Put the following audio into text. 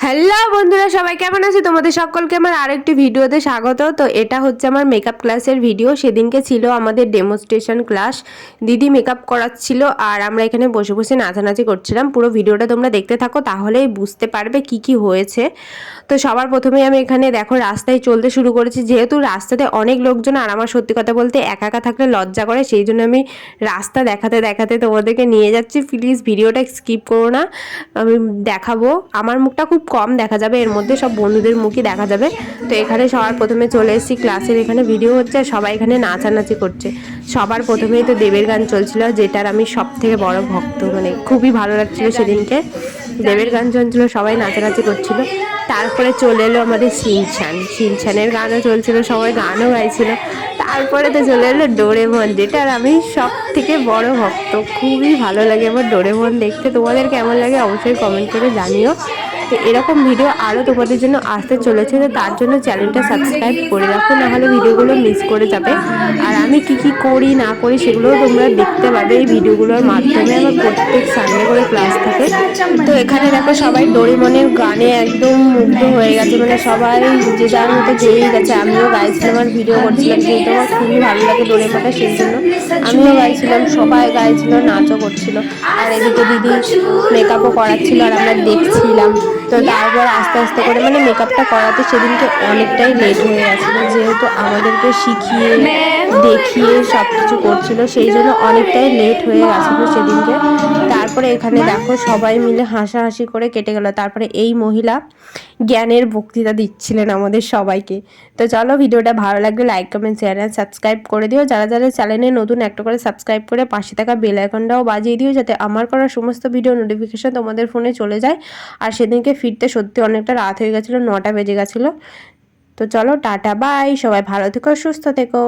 Hello বন্ধুরা, সবাই কেমন আছে? তোমাদের সকলকে আমার আরেকটি ভিডিওতে স্বাগত। তো এটা হচ্ছে আমার মেকআপ ক্লাসের ভিডিও। সেদিনকে ছিল আমাদের ডেমনস্ট্রেশন ক্লাস। দিদি মেকআপ করাচ্ছিল আর আমরা এখানে বসে বসে নাচানাচি করছিলাম। পুরো ভিডিওটা তোমরা দেখতে থাকো, তাহলেই বুঝতে পারবে কি কি হয়েছে। তো সবার প্রথমেই আমি এখানে দেখো রাস্তায় চলতে শুরু করেছি, যেহেতু রাস্তাতে অনেক লোকজন আর আমার সত্যি কথা বলতে একা একা থাকলে লজ্জা করে, সেই জন্য আমি রাস্তা দেখাতে দেখাতে তোমাদেরকে নিয়ে যাচ্ছি। প্লিজ ভিডিওটা স্কিপ করো না, আমি দেখাবো। আমার মুখটা খুব কম দেখা যাবে এর মধ্যে, সব বন্ধুদের মুখই দেখা যাবে। তো এখানে সবার প্রথমে চলে এসেছি ক্লাসের এখানে, ভিডিও হচ্ছে আর সবাই এখানে নাচানাচি করছে। সবার প্রথমেই তো দেবের গান চলছিল, যেটার আমি সব থেকে বড় ভক্ত, মানে খুবই ভালো লাগছিল সেদিনকে। দেবের গান চলছিল, সবাই নাচানাচি করছিল। তারপরে চলে এলো আমাদের সিনচানের গানও চলছিল, সবাই গানও গাইছিল। তারপরে তো চলে এলো ডোরেমন, যেটার আমি সব থেকে বড় ভক্ত। খুবই ভালো লাগে আমার ডোরেমন দেখতে। তোমাদের কেমন লাগে অবশ্যই কমেন্ট করে জানিও। তো এরকম ভিডিও আরও তোমাদের জন্য আসতে চলেছে, তো তার জন্য চ্যানেলটা সাবস্ক্রাইব করে রাখো, নাহলে ভিডিওগুলো মিস করে যাবে। আর আমি কি কি করি না করি সেগুলোও তোমরা দেখতে পাবে এই ভিডিওগুলোর মাধ্যমে। আমার প্রত্যেক সানডে করে ক্লাস থাকে। তো এখানে দেখো সবাই ডোরেমনের গানে একদম মুগ্ধ হয়ে গেছে, মানে সবাই যে যার মতো গেয়েই গেছে। আমিও গাইছিলাম আর ভিডিও করছিলাম, যেহেতু আমার খুবই ভালো লাগে ডোরেমনটা, সেই জন্য আমিও গাইছিলাম, সবাই গাইছিল, নাচও করছিল। আর এদিকে দিদি মেকআপও করাচ্ছিল আর আমরা দেখছিলাম। তো তারপর আস্তে আস্তে করে মানে মেকআপটা করাতে সেদিনকে অনেকটাই লেট হয়ে গেছিলো, যেহেতু আমাদেরকে শিখিয়ে দেখিয়ে সব কিছু করছিল, সেই জন্য অনেকটাই লেট হয়ে গেছিলো সেদিনকে। তারপরে এখানে দেখো সবাই মিলে হাসাহাসি করে কেটে গেল। তারপরে এই মহিলা জ্ঞানের বক্তৃতা দিচ্ছিলেন আমাদের সবাইকে। তো চলো, ভিডিওটা ভালো লাগলে like comment share and subscribe করে দিও। যারা যারা চ্যানেলে নতুন একটা করে সাবস্ক্রাইব করে পাশে থাকা বেল আইকনটাও বাজিয়ে দিও, যাতে আমার করা সমস্ত ভিডিও নোটিফিকেশন তোমাদের ফোনে চলে যায়। আর সেদিনকে ফিরতে সত্যি অনেকটা রাত হয়ে গেছিলো, 9টা বেজে গেছিলো। তো চলো, টাটা বাই, সবাই ভালো থেকো, সুস্থ থেকো।